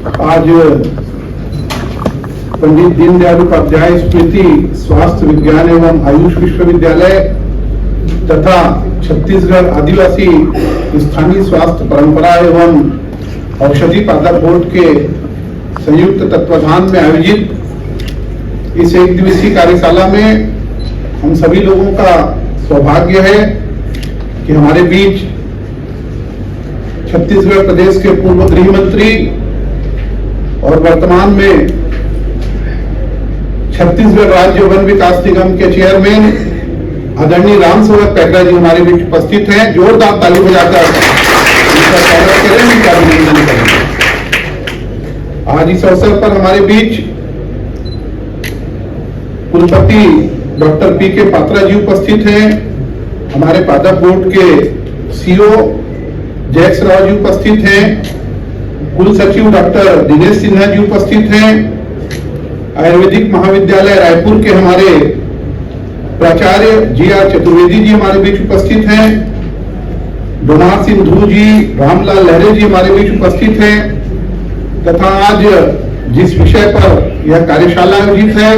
आज पंडित दीनदयाल उपाध्याय स्मृति स्वास्थ्य विज्ञान एवं आयुष विश्वविद्यालय तथा छत्तीसगढ़ आदिवासी स्थानीय स्वास्थ्य परंपरा एवं औषधि पादप बोर्ड के संयुक्त तत्वाधान में आयोजित इस एक दिवसीय कार्यशाला में हम सभी लोगों का सौभाग्य है कि हमारे बीच छत्तीसगढ़ प्रदेश के पूर्व गृह मंत्री और वर्तमान में छत्तीसगढ़ राज्य वन विकास निगम के चेयरमैन आदरणीय रामसेवक पैकरा जी हमारे बीच उपस्थित हैं। जोरदार ताली बजाकर उनका स्वागत करें, उनका अभिनंदन करें। आज इस अवसर पर हमारे बीच कुलपति डॉक्टर पी.के. पात्रा जी उपस्थित हैं। हमारे पादप बोर्ड के सीओ जयेश राव जी उपस्थित हैं। कुल सचिव डॉक्टर दिनेश सिन्हा जी उपस्थित हैं। आयुर्वेदिक महाविद्यालय रायपुर के हमारे प्राचार्य जी.आर. चतुर्वेदी जी हमारे बीच उपस्थित हैं। डोमार सिंधु जी, रामलाल लहरे जी हमारे बीच उपस्थित हैं तथा आज जिस विषय पर यह कार्यशाला आयोजित है,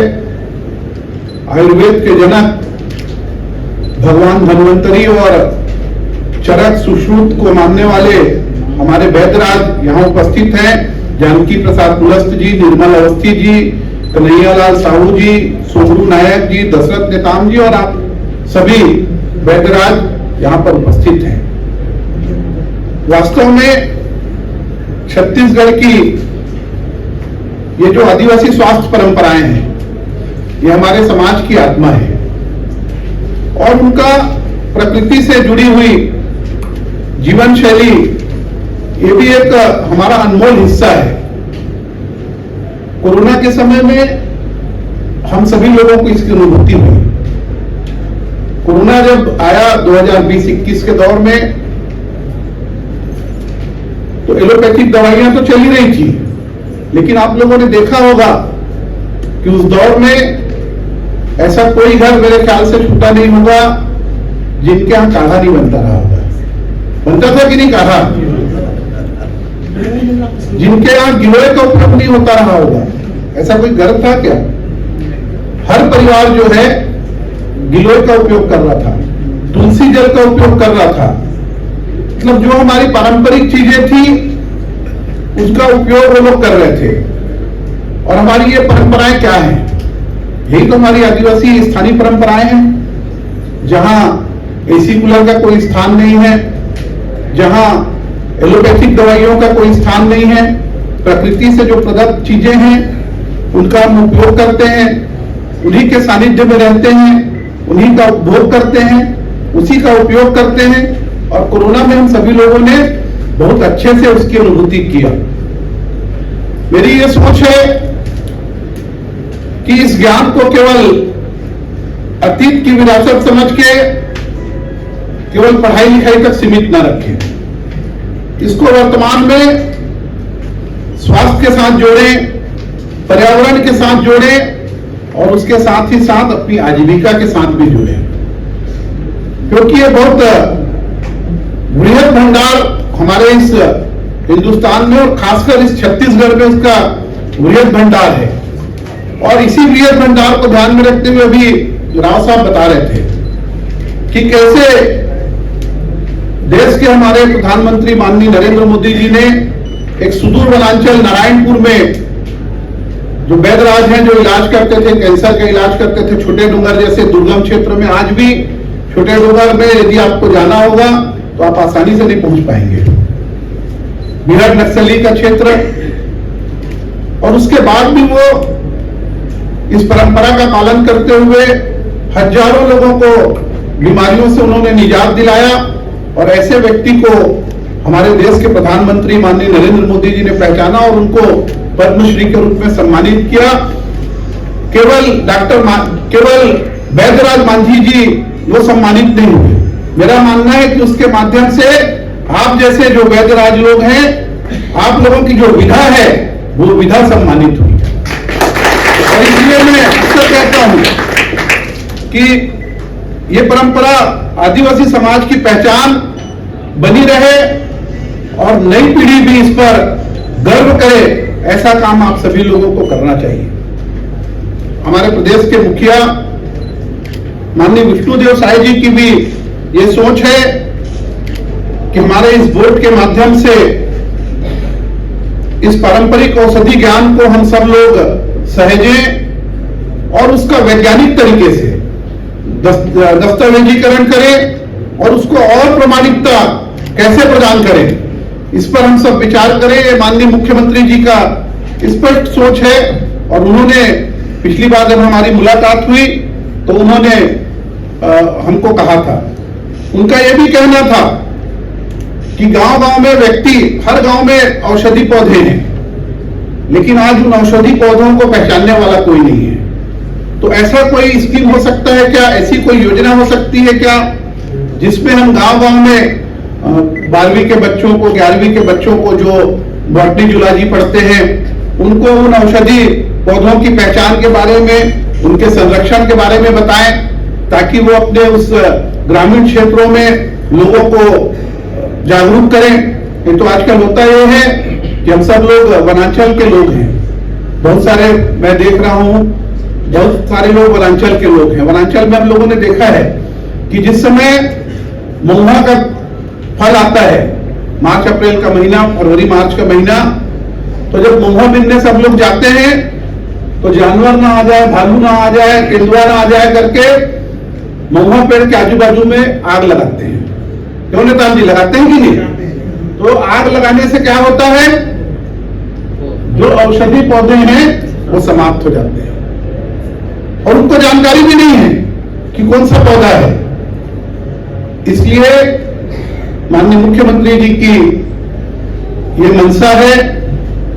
आयुर्वेद के जनक भगवान धन्वंतरी और चरक सुश्रुत को मानने वाले हमारे वैद्यराज यहाँ उपस्थित हैं। जानकी प्रसाद कुलस्त जी, निर्मल अवस्थी जी, कन्हैयालाल साहू जी, सोमरू नायक जी, दशरथ नेताम जी और आप सभी वैद्यराज यहाँ पर उपस्थित हैं। वास्तव में छत्तीसगढ़ की ये जो आदिवासी स्वास्थ्य परंपराएं हैं, ये हमारे समाज की आत्मा है और उनका प्रकृति से जुड़ी हुई जीवन शैली ये भी एक हमारा अनमोल हिस्सा है। कोरोना के समय में हम सभी लोगों को इसकी अनुभूति हुई। कोरोना जब आया 2020-21 के दौर में, तो एलोपैथिक दवाइयां तो चल ही रही थी, लेकिन आप लोगों ने देखा होगा कि उस दौर में ऐसा कोई घर मेरे ख्याल से छूटा नहीं होगा जिनके यहां काढ़ा नहीं बनता रहा होगा। बनता था कि नहीं काढ़ा? जिनके यहाँ गिलोय का उपयोग नहीं होता रहा होगा, ऐसा कोई घर था क्या? हर परिवार जो है गिलोय का उपयोग कर रहा था, तुलसी जल का उपयोग कर रहा था। मतलब जो हमारी पारंपरिक चीजें थी उसका उपयोग वो लोग कर रहे थे। और हमारी ये परंपराएं क्या है? यही तो हमारी आदिवासी स्थानीय परंपराएं हैं, जहां एसी कूलर का कोई स्थान नहीं है, जहां एलोपैथिक दवाइयों का कोई स्थान नहीं है। प्रकृति से जो प्रदत्त चीजें हैं उनका हम उपयोग करते हैं, उन्हीं के सानिध्य में रहते हैं, उन्हीं का उपभोग करते हैं, उसी का उपयोग करते हैं। और कोरोना में हम सभी लोगों ने बहुत अच्छे से उसकी अनुभूति किया। मेरी ये सोच है कि इस ज्ञान को केवल अतीत की विरासत समझ के केवल पढ़ाई लिखाई तक सीमित न रखें। इसको वर्तमान में स्वास्थ्य के साथ जोड़ें, पर्यावरण के साथ जोड़ें और उसके साथ ही साथ अपनी आजीविका के साथ भी जोड़ें, क्योंकि ये बहुत बृहद भंडार हमारे इस हिंदुस्तान में और खासकर इस छत्तीसगढ़ में इसका बृहद भंडार है। और इसी बृहद भंडार को ध्यान में रखते हुए अभी राव साहब बता रहे थे कि कैसे देश के हमारे प्रधानमंत्री माननीय नरेंद्र मोदी जी ने एक सुदूर वनांचल नारायणपुर में जो वैद्यराज हैं, जो इलाज करते थे, कैंसर का इलाज करते थे, छोटे डूंगर जैसे दुर्गम क्षेत्र में, आज भी छोटे डूंगर में यदि आपको जाना होगा तो आप आसानी से नहीं पहुंच पाएंगे। बिहार नक्सली का क्षेत्र, और उसके बाद भी वो इस परंपरा का पालन करते हुए हजारों लोगों को बीमारियों से उन्होंने निजात दिलाया। और ऐसे व्यक्ति को हमारे देश के प्रधानमंत्री माननीय नरेंद्र मोदी जी ने पहचाना और उनको पद्मश्री के रूप में सम्मानित किया। केवल वैद्यराज मांझी जी वो सम्मानित नहीं हुए। मेरा मानना है कि उसके माध्यम से आप जैसे जो वैद्यराज लोग हैं, आप लोगों की जो विधा है वो विधा सम्मानित हुई। और इसलिए मैं अक्सर कहता हूं कि ये परंपरा आदिवासी समाज की पहचान बनी रहे और नई पीढ़ी भी इस पर गर्व करे ऐसा काम आप सभी लोगों को करना चाहिए। हमारे प्रदेश के मुखिया माननीय विष्णुदेव साय जी की भी ये सोच है कि हमारे इस बोर्ड के माध्यम से इस पारंपरिक औषधि ज्ञान को हम सब लोग सहेजें और उसका वैज्ञानिक तरीके से दस्तावेजीकरण करें और उसको और प्रामाणिकता कैसे प्रदान करें, इस पर हम सब विचार करें। ये माननीय मुख्यमंत्री जी का स्पष्ट सोच है और उन्होंने पिछली बार जब हमारी मुलाकात हुई तो उन्होंने हमको कहा था, उनका यह भी कहना था कि गांव-गांव में व्यक्ति, हर गांव में औषधि पौधे हैं, लेकिन आज उन औषधि पौधों को पहचानने वाला कोई नहीं है। तो ऐसा कोई स्कीम हो सकता है क्या, ऐसी कोई योजना हो सकती है क्या, जिसमें हम गांव-गांव में 12वीं के बच्चों को, 11वीं के बच्चों को जो बॉटनी जूलॉजी पढ़ते हैं, उनको उन औषधि पौधों की पहचान के बारे में, उनके संरक्षण के बारे में बताएं, ताकि वो अपने उस ग्रामीण क्षेत्रों में लोगों को जागरूक करें। ये तो आजकल होता यह है कि हम सब लोग वनांचल के लोग हैं, बहुत सारे मैं देख रहा हूं, बहुत सारे लोग वनांचल के लोग हैं। वनांचल में हम लोगों ने देखा है कि जिस समय महुआ का फल आता है, मार्च अप्रैल का महीना, फरवरी मार्च का महीना, तो जब महुआ बिनने सब लोग जाते हैं तो जानवर ना आ जाए, भालू ना आ जाए, तेंदुआ ना आ जाए करके महुआ पेड़ के आजू बाजू में आग लगाते हैं। क्यों नेताल जी, लगाते हैं कि नहीं? तो आग लगाने से क्या होता है, जो औषधि पौधे हैं वो समाप्त हो जाते हैं और उनको जानकारी भी नहीं है कि कौन सा पौधा है। इसलिए माननीय मुख्यमंत्री जी की ये मंशा है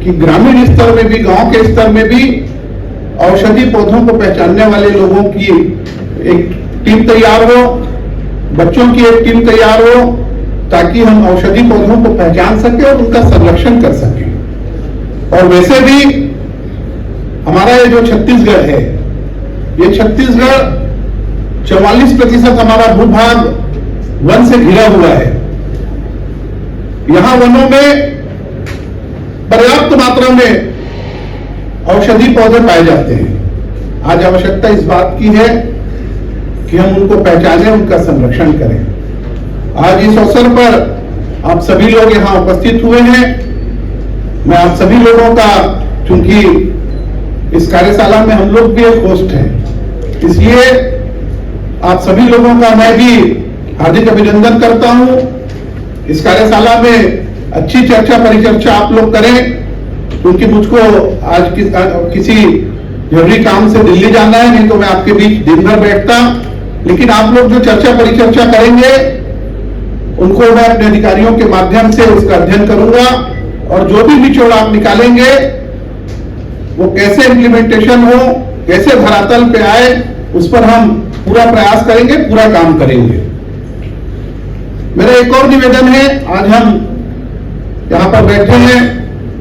कि ग्रामीण स्तर में भी, गांव के स्तर में भी औषधि पौधों को पहचानने वाले लोगों की एक टीम तैयार हो, बच्चों की एक टीम तैयार हो, ताकि हम औषधि पौधों को पहचान सके और उनका संरक्षण कर सकें। और वैसे भी हमारा ये जो छत्तीसगढ़ है, ये छत्तीसगढ़ 44% हमारा भूभाग वन से घिरा हुआ है। यहां वनों में पर्याप्त मात्रा में औषधि पौधे पाए जाते हैं। आज आवश्यकता इस बात की है कि हम उनको पहचानें, उनका संरक्षण करें। आज इस अवसर पर आप सभी लोग यहां उपस्थित हुए हैं। मैं आप सभी लोगों का, चूंकि इस कार्यशाला में हम लोग भी एक होस्ट हैं, इसलिए आप सभी लोगों का मैं भी हार्दिक अभिनंदन करता हूं। इस कार्यशाला में अच्छी चर्चा परिचर्चा आप लोग करें, क्योंकि मुझको आज किसी जरूरी काम से दिल्ली जाना है, नहीं तो मैं आपके बीच दिन भर बैठता। लेकिन आप लोग जो चर्चा परिचर्चा करेंगे उनको मैं अपने अधिकारियों के माध्यम से उसका अध्ययन करूंगा और जो भी निचोड़ आप निकालेंगे वो कैसे इम्प्लीमेंटेशन हो, कैसे धरातल पे आए, उस पर हम पूरा प्रयास करेंगे, पूरा काम करेंगे। मेरा एक और निवेदन है, आज हम यहाँ पर बैठे हैं,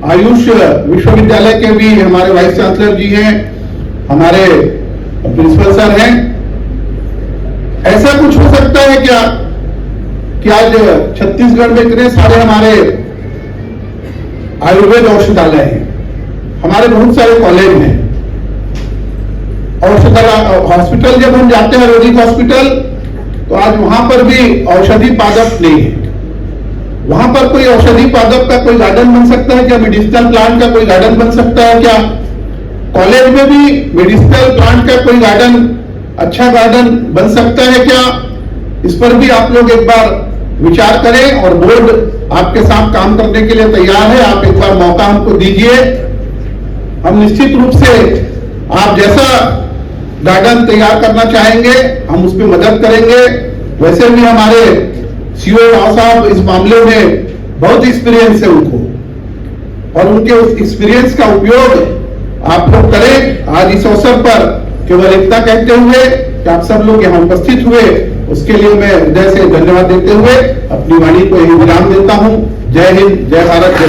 आयुष विश्वविद्यालय के भी हमारे वाइस चांसलर जी हैं, हमारे प्रिंसिपल सर हैं। ऐसा कुछ हो सकता है क्या कि आज छत्तीसगढ़ में इतने सारे हमारे आयुर्वेद औषधालय हैं, हमारे बहुत सारे कॉलेज हैं, औषधालय हॉस्पिटल जब हम जाते हैं, आयुर्वेदिक हॉस्पिटल, तो आज वहां पर भी औषधि पादप नहीं है। वहां पर कोई औषधि पादप का कोई गार्डन बन सकता है क्या? मेडिसिनल प्लांट का कोई गार्डन बन सकता है क्या? कॉलेज में भी मेडिसिनल प्लांट का कोई गार्डन, अच्छा गार्डन बन सकता है क्या? इस पर भी आप लोग एक बार विचार करें और बोर्ड आपके साथ काम करने के लिए तैयार है। आप एक बार मौका हमको दीजिए, हम निश्चित रूप से आप जैसा गार्डन तैयार करना चाहेंगे हम उस पर मदद करेंगे। वैसे भी हमारे सीओ राव साहब इस मामले में बहुत एक्सपीरियंस है उनको, और उनके उस एक्सपीरियंस का उपयोग आप लोग करें। आज इस अवसर पर केवल इतना कहते हुए कि आप सब लोग यहाँ उपस्थित हुए, उसके लिए मैं हृदय से धन्यवाद देते हुए अपनी वाणी को यही विराम देता हूँ। जय हिंद, जय भारत, जय